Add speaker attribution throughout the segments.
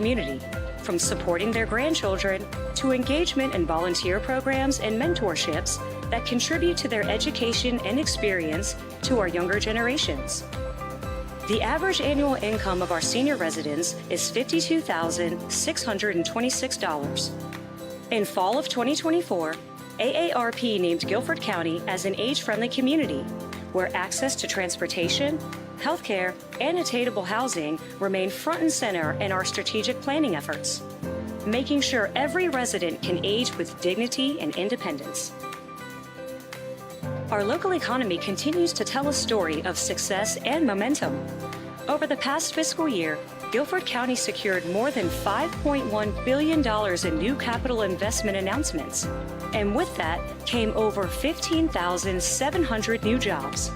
Speaker 1: community, from supporting their grandchildren to engagement in volunteer programs and mentorships that contribute to their education and experience to our younger generations. The average annual income of our senior residents is $52,626. In fall of 2024, AARP named Guilford County as an age-friendly community, where access to transportation, healthcare, and attainable housing remain front and center in our strategic planning efforts, making sure every resident can age with dignity and independence. Our local economy continues to tell a story of success and momentum. Over the past fiscal year, Guilford County secured more than $5.1 billion in new capital investment announcements, and with that came over 15,700 new jobs.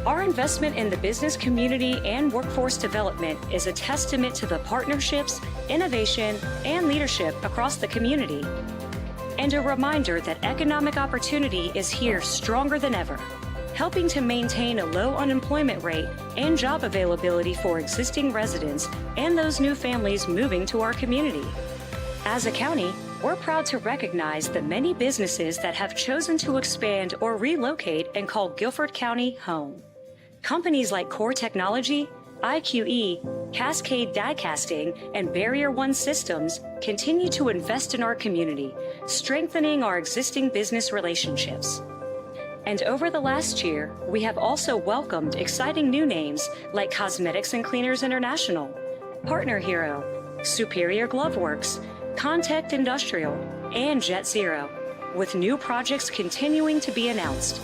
Speaker 1: Our investment in the business community and workforce development is a testament to the partnerships, innovation, and leadership across the community, and a reminder that economic opportunity is here stronger than ever, helping to maintain a low unemployment rate and job availability for existing residents and those new families moving to our community. As a county, we're proud to recognize the many businesses that have chosen to expand or relocate and call Guilford County home. Companies like Core Technology, IQE, Cascade Die Casting, and Barrier One Systems continue to invest in our community, strengthening our existing business relationships. And over the last year, we have also welcomed exciting new names like Cosmetics and Cleaners International, Partner Hero, Superior Glove Works, Contact Industrial, and Jet Zero, with new projects continuing to be announced.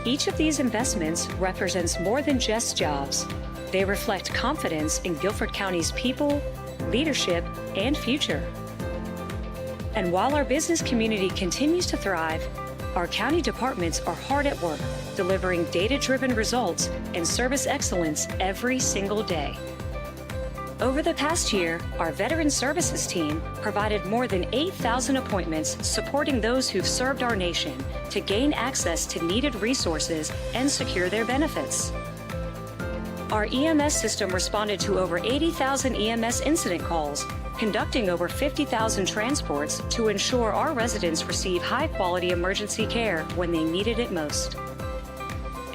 Speaker 1: Each of these investments represents more than just jobs. They reflect confidence in Guilford County's people, leadership, and future. And while our business community continues to thrive, our county departments are hard at work, delivering data-driven results and service excellence every single day. Over the past year, our Veteran Services team provided more than 8,000 appointments supporting those who've served our nation to gain access to needed resources and secure their benefits. Our EMS system responded to over 80,000 EMS incident calls, conducting over 50,000 transports to ensure our residents receive high-quality emergency care when they needed it most.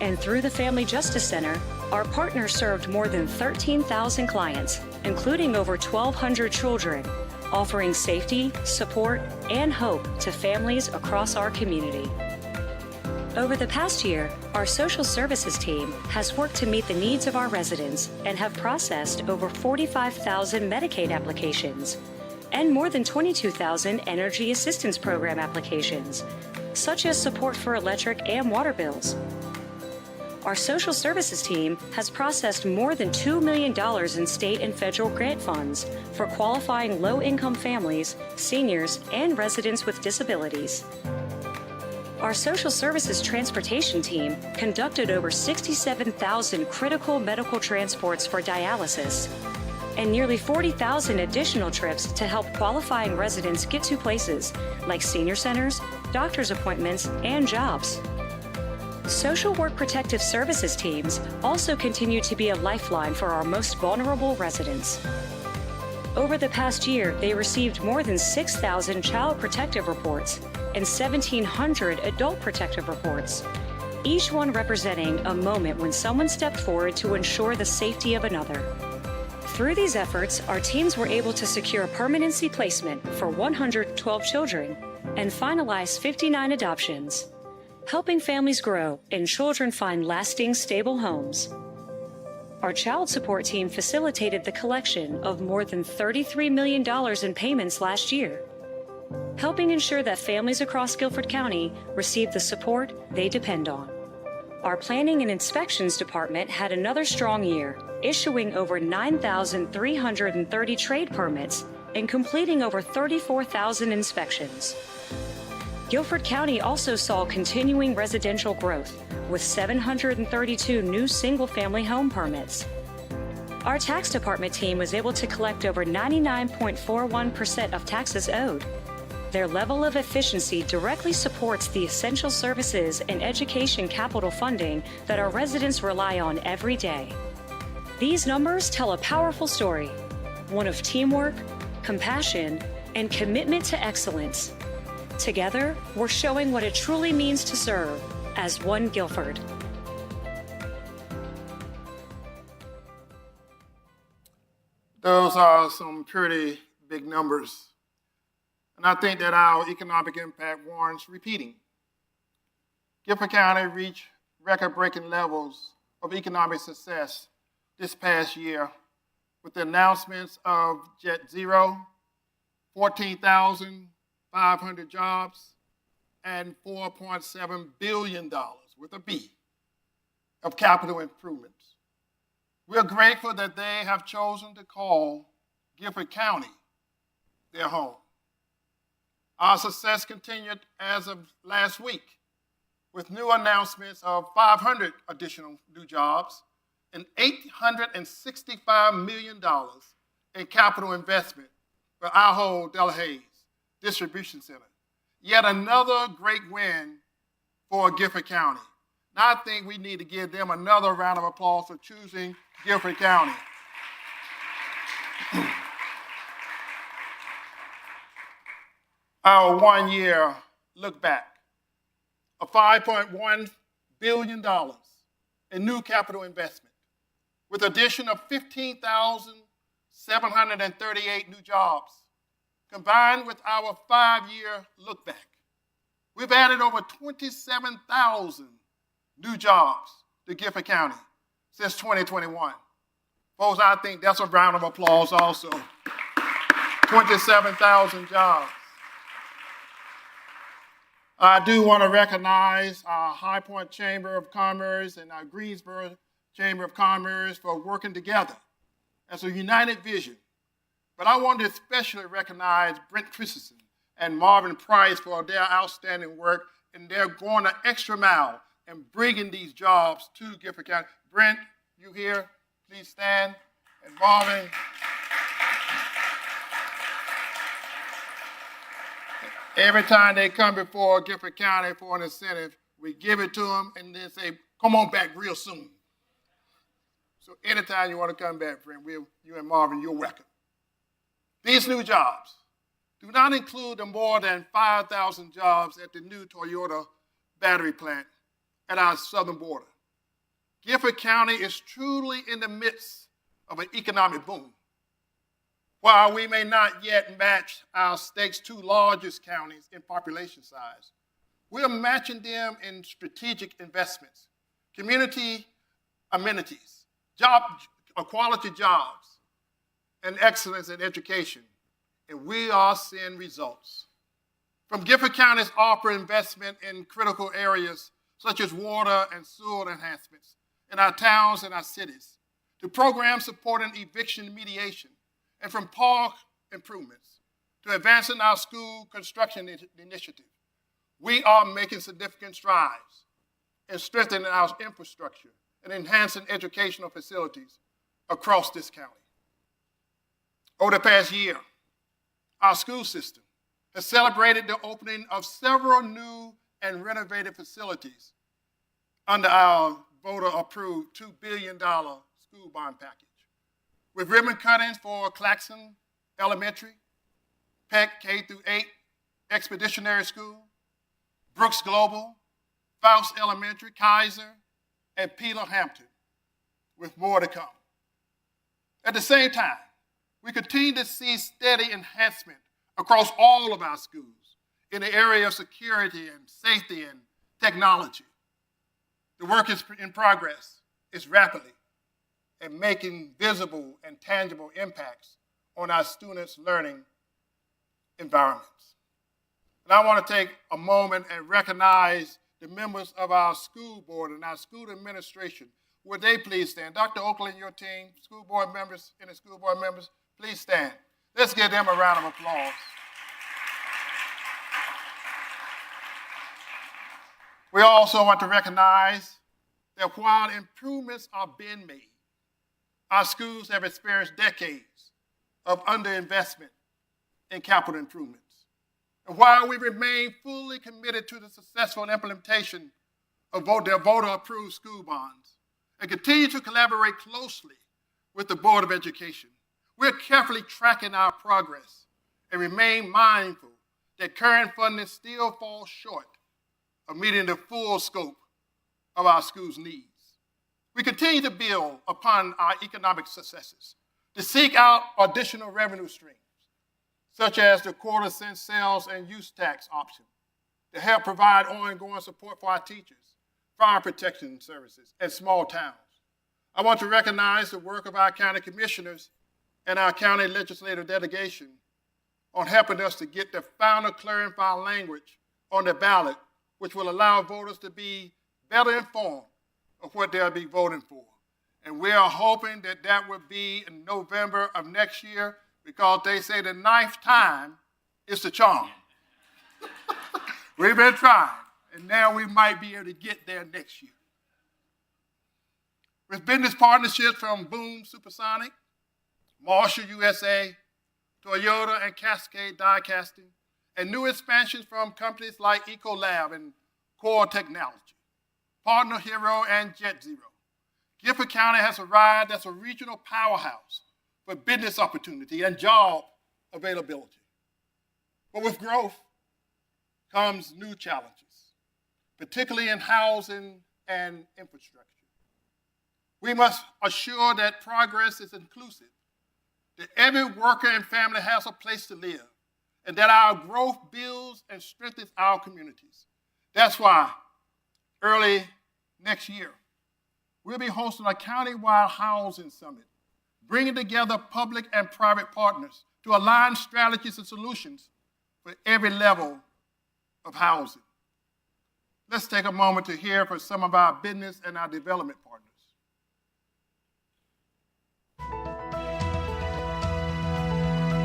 Speaker 1: And through the Family Justice Center, our partners served more than 13,000 clients, including over 1,200 children, offering safety, support, and hope to families across our community. Over the past year, our social services team has worked to meet the needs of our residents and have processed over 45,000 Medicaid applications and more than 22,000 Energy Assistance Program applications, such as support for electric and water bills. Our social services team has processed more than $2 million in state and federal grant funds for qualifying low-income families, seniors, and residents with disabilities. Our social services transportation team conducted over 67,000 critical medical transports for dialysis and nearly 40,000 additional trips to help qualifying residents get to places like senior centers, doctor's appointments, and jobs. Social work protective services teams also continue to be a lifeline for our most vulnerable residents. Over the past year, they received more than 6,000 child protective reports and 1,700 adult protective reports, each one representing a moment when someone stepped forward to ensure the safety of another. Through these efforts, our teams were able to secure permanency placement for 112 children and finalize 59 adoptions, helping families grow and children find lasting, stable homes. Our child support team facilitated the collection of more than $33 million in payments last year, helping ensure that families across Guilford County receive the support they depend on. Our Planning and Inspections Department had another strong year, issuing over 9,330 trade permits and completing over 34,000 inspections. Guilford County also saw continuing residential growth with 732 new single-family home permits. Our tax department team was able to collect over 99.41% of taxes owed. Their level of efficiency directly supports the essential services and education capital funding that our residents rely on every day. These numbers tell a powerful story, one of teamwork, compassion, and commitment to excellence. Together, we're showing what it truly means to serve as one Guilford.
Speaker 2: Those are some pretty big numbers. And I think that our economic impact warrants repeating. Guilford County reached record-breaking levels of economic success this past year with the announcements of Jet Zero, 14,500 jobs, and $4.7 billion, with a B, of capital improvements. We're grateful that they have chosen to call Guilford County their home. Our success continued as of last week with new announcements of 500 additional new jobs and $865 million in capital investment for Ahold Delhaize Distribution Center. Yet another great win for Guilford County. Now I think we need to give them another round of applause for choosing Guilford County. Our one-year look back of $5.1 billion in new capital investment, with addition of 15,738 new jobs, combined with our 5-year look back. We've added over 27,000 new jobs to Guilford County since 2021. Folks, I think that's a round of applause also. 27,000 jobs. I do want to recognize our High Point Chamber of Commerce and our Greensboro Chamber of Commerce for working together as a united vision. But I want to especially recognize Brent Christensen and Melvin for their outstanding work, and they're going an extra mile in bringing these jobs to Guilford County. Brent, you here? Please stand. And Melvin. Every time they come before Guilford County for an incentive, we give it to them and then say, come on back real soon. So anytime you want to come back, friend, you and Melvin, you're welcome. These new jobs do not include the more than 5,000 jobs at the new Toyota battery plant at our southern border. Guilford County is truly in the midst of an economic boom. While we may not yet match our state's 2 largest counties in population size, we are matching them in strategic investments, community amenities, quality jobs, and excellence in education, and we are seeing results. From Guilford County's offer investment in critical areas such as water and sewer enhancements in our towns and our cities, to programs supporting eviction mediation, and from park improvements to advancing our school construction initiative, we are making significant strides in strengthening our infrastructure and enhancing educational facilities across this county. Over the past year, our school system has celebrated the opening of several new and renovated facilities under our voter-approved $2 billion school bond package, with ribbon cuttings for Claxon Elementary, Peck K-8 Expeditionary School, Brooks Global, Faust Elementary, Kaiser, and Peter Hampton, with more to come. At the same time, we continue to see steady enhancement across all of our schools in the area of security and safety and technology. The work is in progress, is rapidly, and making visible and tangible impacts on our students' learning environments. And I want to take a moment and recognize the members of our school board and our school administration. Would they please stand? Dr. Oakley and your team, school board members and the school board members, please stand. Let's give them a round of applause. We also want to recognize that while improvements are being made, our schools have experienced decades of underinvestment in capital improvements. And while we remain fully committed to the successful implementation of their voter-approved school bonds and continue to collaborate closely with the Board of Education, we're carefully tracking our progress and remain mindful that current funding still falls short of meeting the full scope of our schools' needs. We continue to build upon our economic successes, to seek out additional revenue streams, such as the quarter-cent sales and use tax option, to help provide ongoing support for our teachers, fire protection services, and small towns. I want to recognize the work of our county commissioners and our county legislative delegation on helping us to get the final clarifying language on the ballot, which will allow voters to be better informed of what they'll be voting for. And we are hoping that that will be in November of next year, because they say the ninth time is the charm. We've been trying, and now we might be able to get there next year. With business partnerships from Boom Supersonic, Marshall USA, Toyota and Cascade Die Casting, and new expansions from companies like Ecolab and Core Technology, Partner Hero and Jet Zero, Guilford County has arrived as a regional powerhouse for business opportunity and job availability. But with growth comes new challenges, particularly in housing and infrastructure. We must assure that progress is inclusive, that every worker and family has a place to live, and that our growth builds and strengthens our communities. That's why early next year, we'll be hosting a countywide housing summit, bringing together public and private partners to align strategies and solutions for every level of housing. Let's take a moment to hear from some of our business and our development partners.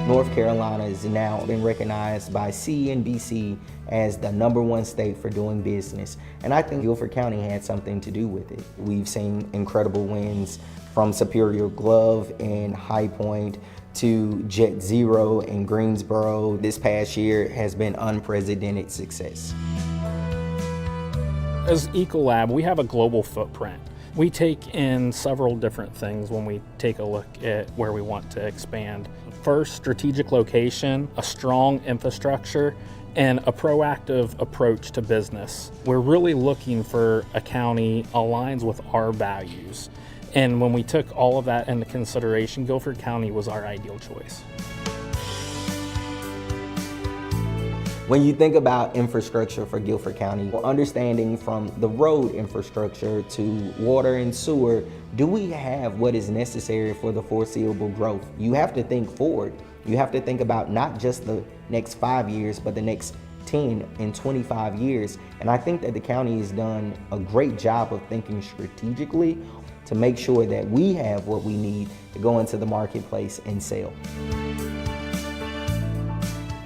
Speaker 3: North Carolina has now been recognized by CNBC as the #1 state for doing business. And I think Guilford County had something to do with it. We've seen incredible wins from Superior Glove and High Point to Jet Zero in Greensboro. This past year has been unprecedented success.
Speaker 4: As Ecolab, we have a global footprint. We take in several different things when we take a look at where we want to expand. First, strategic location, a strong infrastructure, and a proactive approach to business. We're really looking for a county aligns with our values. And when we took all of that into consideration, Guilford County was our ideal choice.
Speaker 3: When you think about infrastructure for Guilford County, understanding from the road infrastructure to water and sewer, do we have what is necessary for the foreseeable growth? You have to think forward. You have to think about not just the next 5 years, but the next 10 and 25 years. And I think that the county has done a great job of thinking strategically to make sure that we have what we need to go into the marketplace and sell.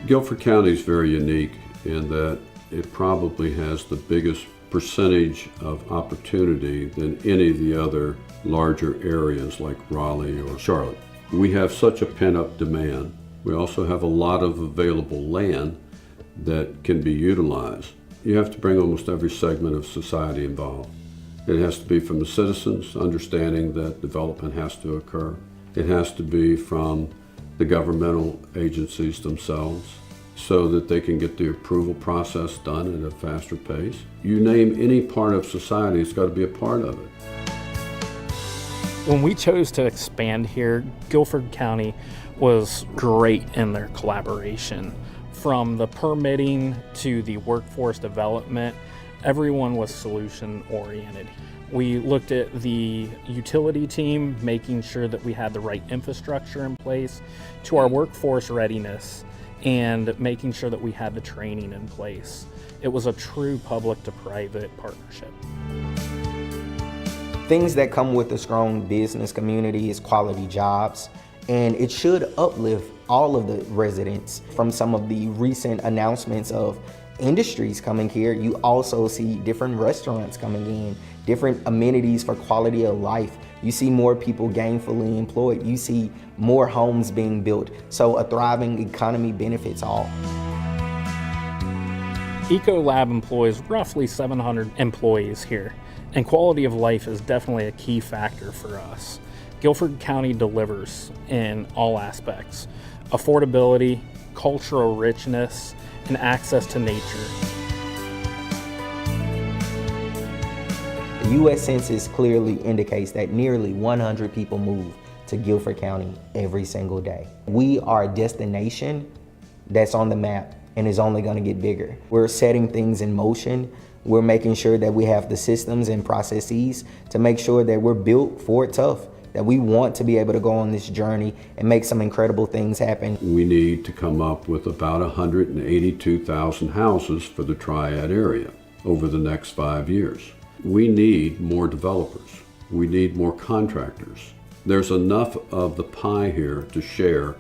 Speaker 5: Guilford County is very unique in that it probably has the biggest percentage of opportunity than any of the other larger areas like Raleigh or Charlotte. We have such a pent-up demand. We also have a lot of available land that can be utilized. You have to bring almost every segment of society involved. It has to be from the citizens, understanding that development has to occur. It has to be from the governmental agencies themselves so that they can get the approval process done at a faster pace. You name any part of society, it's got to be a part of it.
Speaker 4: When we chose to expand here, Guilford County was great in their collaboration. From the permitting to the workforce development, everyone was solution oriented. We looked at the utility team, making sure that we had the right infrastructure in place, to our workforce readiness and making sure that we had the training in place. It was a true public to private partnership.
Speaker 3: Things that come with a strong business community is quality jobs, and it should uplift all of the residents. From some of the recent announcements of industries coming here, you also see different restaurants coming in, different amenities for quality of life. You see more people gainfully employed. You see more homes being built. So a thriving economy benefits all.
Speaker 4: Ecolab employs roughly 700 employees here, and quality of life is definitely a key factor for us. Guilford County delivers in all aspects: affordability, cultural richness, and access to nature.
Speaker 3: The U.S. Census clearly indicates that nearly 100 people move to Guilford County every single day. We are a destination that's on the map and is only going to get bigger. We're setting things in motion. We're making sure that we have the systems and processes to make sure that we're built for it tough, that we want to be able to go on this journey and make some incredible things happen.
Speaker 5: We need to come up with about 182,000 houses for the Triad area over the next 5 years. We need more developers. We need more contractors. There's enough of the pie here to share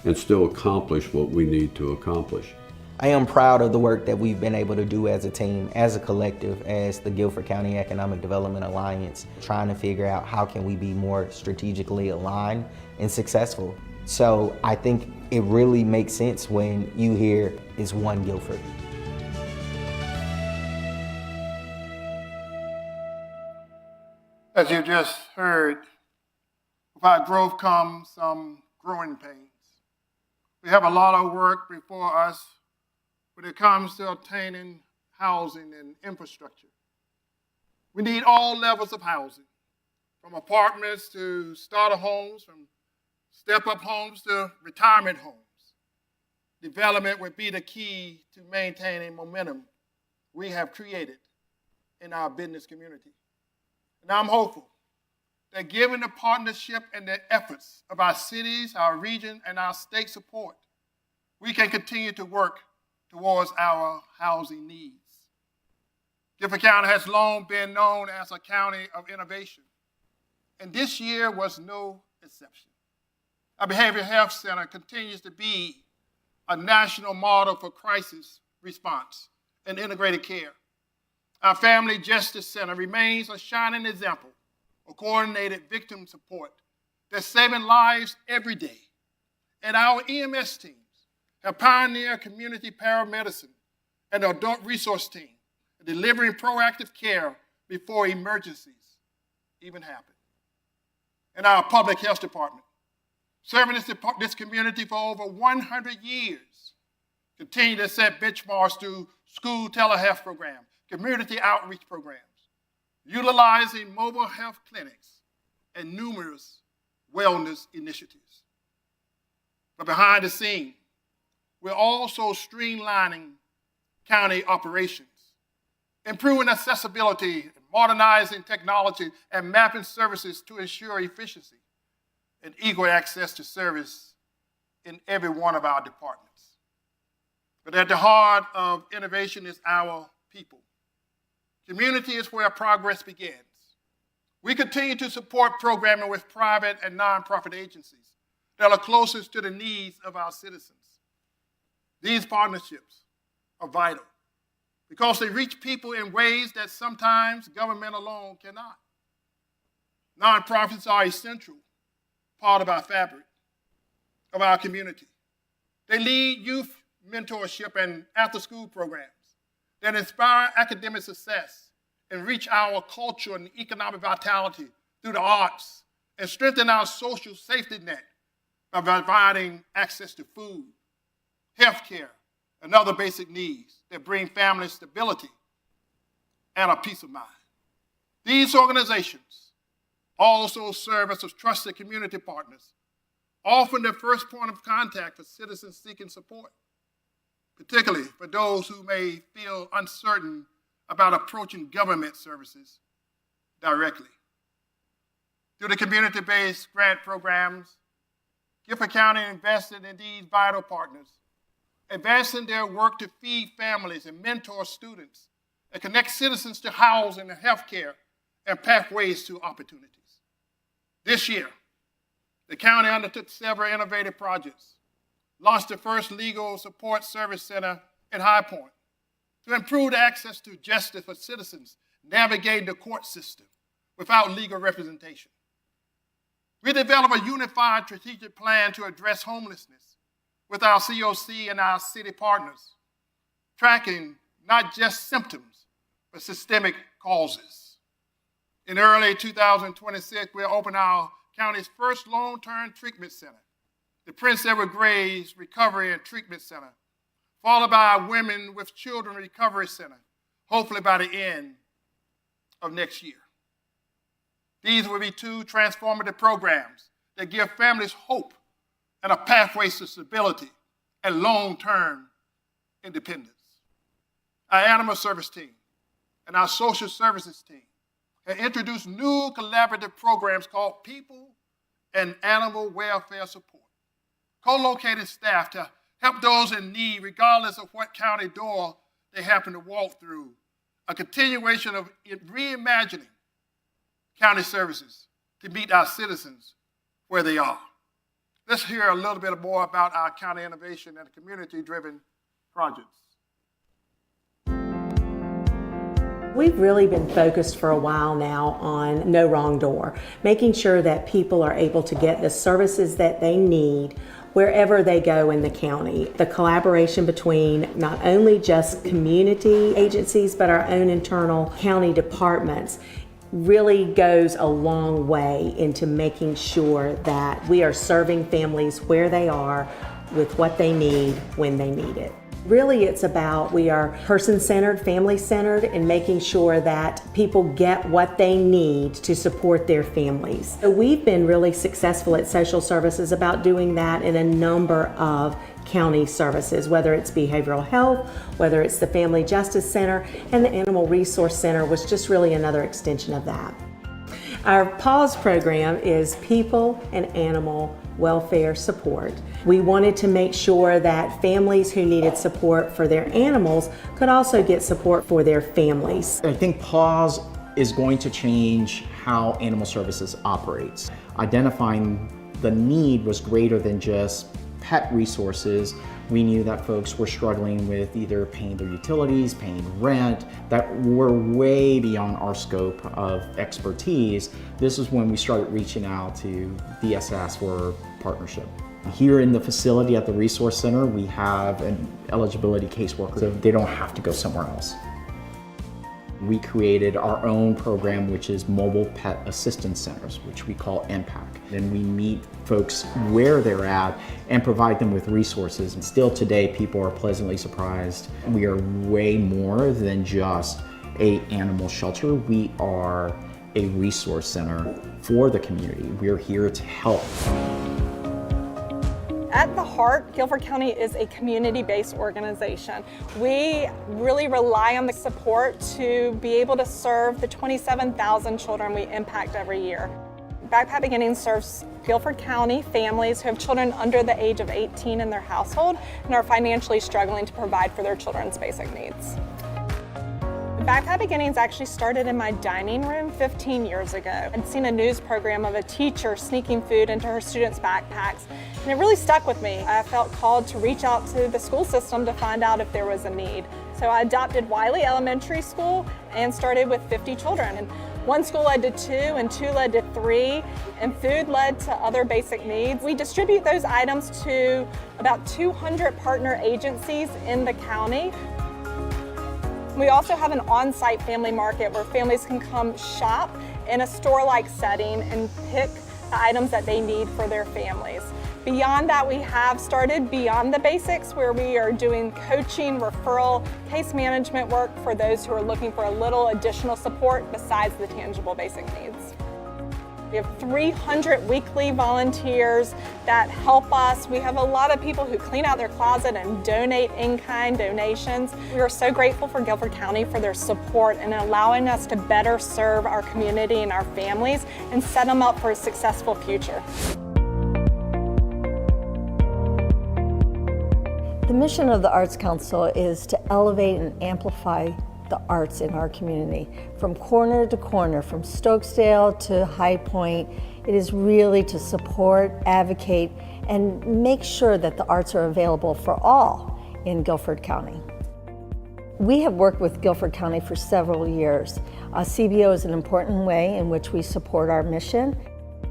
Speaker 5: and still accomplish what we need to accomplish.
Speaker 3: I am proud of the work that we've been able to do as a team, as a collective, as the Guilford County Economic Development Alliance, trying to figure out how can we be more strategically aligned and successful. So I think it really makes sense when you hear it's one Guilford.
Speaker 2: As you just heard, with our growth comes some growing pains. We have a lot of work before us when it comes to obtaining housing and infrastructure. We need all levels of housing, from apartments to starter homes, from step-up homes to retirement homes. Development would be the key to maintaining momentum we have created in our business community. And I'm hopeful that given the partnership and the efforts of our cities, our region, and our state support, we can continue to work towards our housing needs. Guilford County has long been known as a county of innovation, and this year was no exception. Our Behavioral Health Center continues to be a national model for crisis response and integrated care. Our Family Justice Center remains a shining example of coordinated victim support that's saving lives every day. And our EMS teams have pioneered community paramedicine and adult resource team, delivering proactive care before emergencies even happen. And our public health department, serving this community for over 100 years, continue to set benchmarks through school telehealth programs, community outreach programs, utilizing mobile health clinics and numerous wellness initiatives. But behind the scene, we're also streamlining county operations, improving accessibility, modernizing technology, and mapping services to ensure efficiency and equal access to service in every one of our departments. But at the heart of innovation is our people. Community is where progress begins. We continue to support programming with private and nonprofit agencies that are closest to the needs of our citizens. These partnerships are vital because they reach people in ways that sometimes government alone cannot. Nonprofits are essential part of our fabric, of our community. They lead youth mentorship and after-school programs that inspire academic success and reach our culture and economic vitality through the arts and strengthen our social safety net by providing access to food, health care, and other basic needs that bring families stability and a peace of mind. These organizations also serve as trusted community partners, often the first point of contact for citizens seeking support, particularly for those who may feel uncertain about approaching government services directly. Through the community-based grant programs, Guilford County invested in these vital partners, advancing their work to feed families and mentor students and connect citizens to housing and health care and pathways to opportunities. This year, the county undertook several innovative projects, launched the first legal support service center in High Point to improve access to justice for citizens navigating the court system without legal representation. We developed a unified strategic plan to address homelessness with our COC and our city partners, tracking not just symptoms, but systemic causes. In early 2026, we'll open our county's first long-term treatment center, the Prince Edward Graves Recovery and Treatment Center, followed by our Women with Children Recovery Center, hopefully by the end of next year. These will be two transformative programs that give families hope and a pathway to stability and long-term independence. Our animal service team and our social services team have introduced new collaborative programs called People and Animal Welfare Support, co-located staff to help those in need regardless of what county door they happen to walk through, a continuation of reimagining county services to meet our citizens where they are. Let's hear a little bit more about our county innovation and community-driven projects.
Speaker 6: We've really been focused for a while now on No Wrong Door, making sure that people are able to get the services that they need wherever they go in the county. The collaboration between not only just community agencies, but our own internal county departments really goes a long way into making sure that we are serving families where they are with what they need when they need it. Really, it's about we are person-centered, family-centered, and making sure that people get what they need to support their families. So we've been really successful at social services about doing that in a number of county services, whether it's behavioral health, whether it's the Family Justice Center, and the Animal Resource Center was just really another extension of that. Our PAWS program is People and Animal Welfare Support. We wanted to make sure that families who needed support for their animals could also get support for their families.
Speaker 7: I think PAWS is going to change how animal services operates. Identifying the need was greater than just pet resources. We knew that folks were struggling with either paying their utilities, paying rent, that were way beyond our scope of expertise. This is when we started reaching out to DSS for partnership. Here in the facility at the Resource Center, we have an eligibility caseworker, so they don't have to go somewhere else. We created our own program, which is Mobile Pet Assistance Centers, which we call MPAC. And we meet folks where they're at and provide them with resources. And still today, people are pleasantly surprised. We are way more than just an animal shelter. We are a resource center for the community. We're here to help.
Speaker 8: At the heart, Guilford County is a community-based organization. We really rely on the support to be able to serve the 27,000 children we impact every year. Backpack Beginnings serves Guilford County families who have children under the age of 18 in their household and are financially struggling to provide for their children's basic needs. Backpack Beginnings actually started in my dining room 15 years ago. I'd seen a news program of a teacher sneaking food into her students' backpacks, and it really stuck with me. I felt called to reach out to the school system to find out if there was a need. So I adopted Wiley Elementary School and started with 50 children. And one school led to 2, and 2 led to 3, and food led to other basic needs. We distribute those items to about 200 partner agencies in the county. We also have an on-site family market where families can come shop in a store-like setting and pick the items that they need for their families. Beyond that, we have started Beyond the Basics, where we are doing coaching, referral, case management work for those who are looking for a little additional support besides the tangible basic needs. We have 300 weekly volunteers that help us. We have a lot of people who clean out their closet and donate in-kind donations. We are so grateful for Guilford County for their support and allowing us to better serve our community and our families and set them up for a successful future.
Speaker 9: The mission of the Arts Council is to elevate and amplify the arts in our community. From corner to corner, from Stokesdale to High Point, it is really to support, advocate, and make sure that the arts are available for all in Guilford County. We have worked with Guilford County for several years. CBO is an important way in which we support our mission.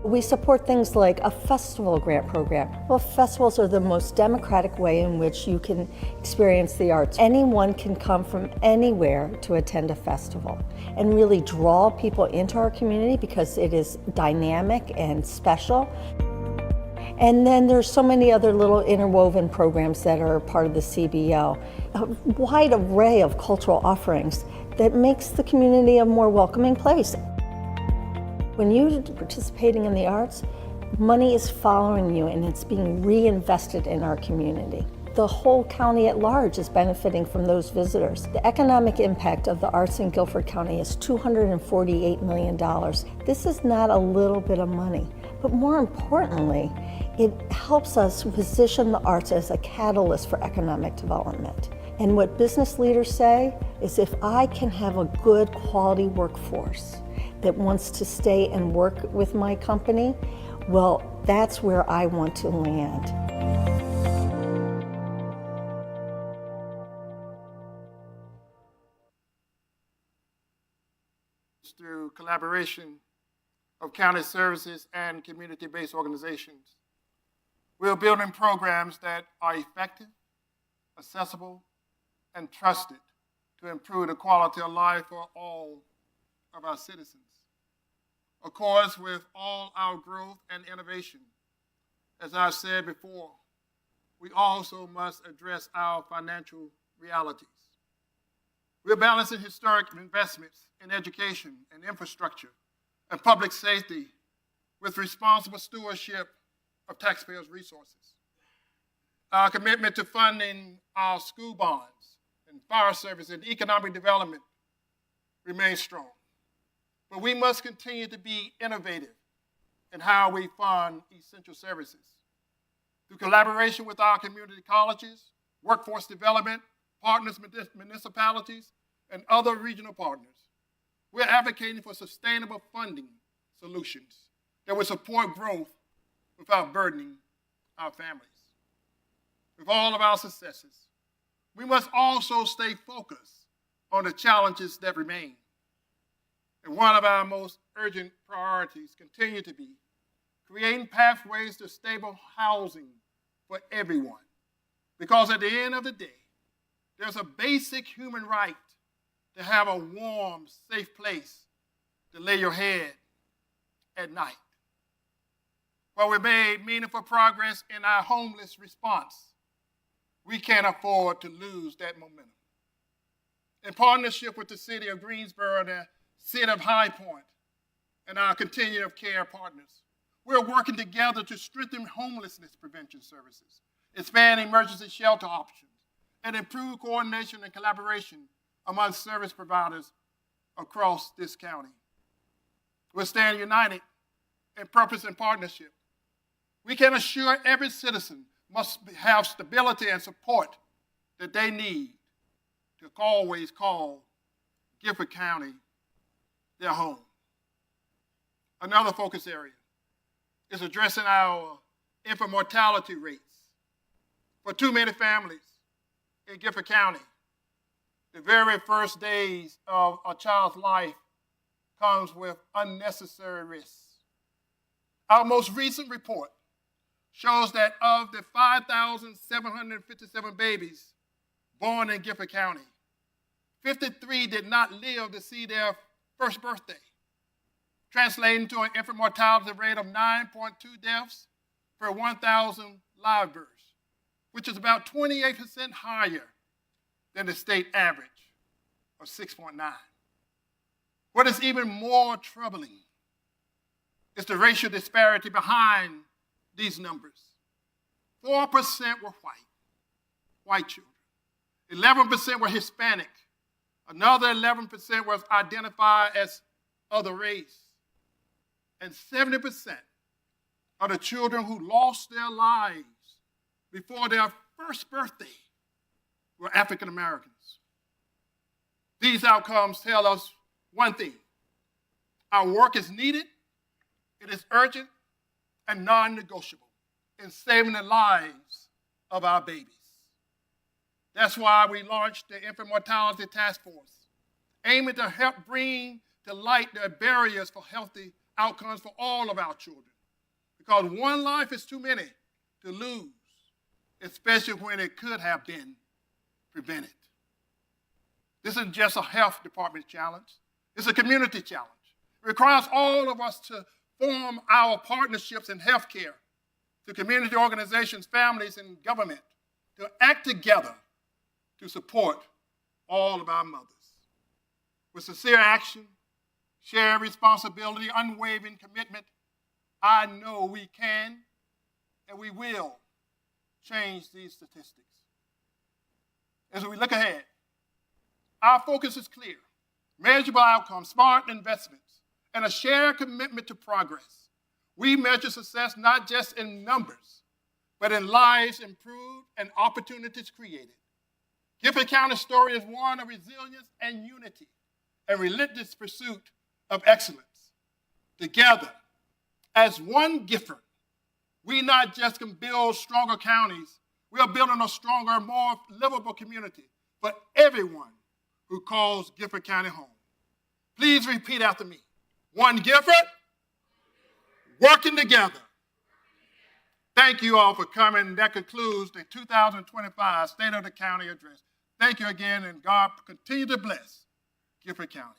Speaker 9: We support things like a festival grant program. Well, festivals are the most democratic way in which you can experience the arts. Anyone can come from anywhere to attend a festival and really draw people into our community because it is dynamic and special. And then there's so many other little interwoven programs that are part of the CBO. A wide array of cultural offerings that makes the community a more welcoming place. When you're participating in the arts, money is following you and it's being reinvested in our community. the whole county at large is benefiting from those visitors. The economic impact of the arts in Guilford County is $248 million. This is not a little bit of money, but more importantly, it helps us position the arts as a catalyst for economic development. And what business leaders say is, if I can have a good quality workforce that wants to stay and work with my company, well, that's where I want to land.
Speaker 2: Through collaboration of county services and community-based organizations, we're building programs that are effective, accessible, and trusted to improve the quality of life for all of our citizens. Of course, with all our growth and innovation, as I said before, we also must address our financial realities. We're balancing historic investments in education and infrastructure and public safety with responsible stewardship of taxpayers' resources. Our commitment to funding our school bonds and fire service and economic development remains strong. But we must continue to be innovative in how we fund essential services. Through collaboration with our community colleges, workforce development, partners, municipalities, and other regional partners, we're advocating for sustainable funding solutions that will support growth without burdening our families. With all of our successes, we must also stay focused on the challenges that remain. And one of our most urgent priorities continue to be creating pathways to stable housing for everyone. Because at the end of the day, there's a basic human right to have a warm, safe place to lay your head at night. While we made meaningful progress in our homeless response, we can't afford to lose that momentum. In partnership with the city of Greensboro and the city of High Point and our continuum of care partners, we're working together to strengthen homelessness prevention services, expand emergency shelter options, and improve coordination and collaboration among service providers across this county. We're staying united in purpose and partnership. We can assure every citizen must have stability and support that they need to always call Guilford County their home. Another focus area is addressing our infant mortality rates. For too many families in Guilford County, the very first days of a child's life comes with unnecessary risks. Our most recent report shows that of the 5,757 babies born in Guilford County, 53 did not live to see their first birthday, translating to an infant mortality rate of 9.2 deaths per 1,000 live births, which is about 28% higher than the state average of 6.9. What is even more troubling is the racial disparity behind these numbers. 4% were white children. 11% were Hispanic. Another 11% was identified as other race. And 70% of the children who lost their lives before their first birthday were African Americans. These outcomes tell us one thing: our work is needed, it is urgent, and non-negotiable in saving the lives of our babies. That's why we launched the Infant Mortality Task Force, aiming to help bring to light the barriers for healthy outcomes for all of our children. Because one life is too many to lose, especially when it could have been prevented. This isn't just a health department challenge, it's a community challenge. It requires all of us to form our partnerships in healthcare, to community organizations, families, and government, to act together to support all of our mothers. With sincere action, shared responsibility, unwavering commitment, I know we can and we will change these statistics. as we look ahead, our focus is clear: measurable outcomes, smart investments, and a shared commitment to progress. We measure success not just in numbers, but in lives improved and opportunities created. Guilford County's story is one of resilience and unity, and relentless pursuit of excellence. Together, as one Guilford, we not just can build stronger counties, we are building a stronger, more livable community for everyone who calls Guilford County home. Please repeat after me. One Guilford, working together. Thank you all for coming. That concludes the 2025 State of the County Address. Thank you again, and God continue to bless Guilford County.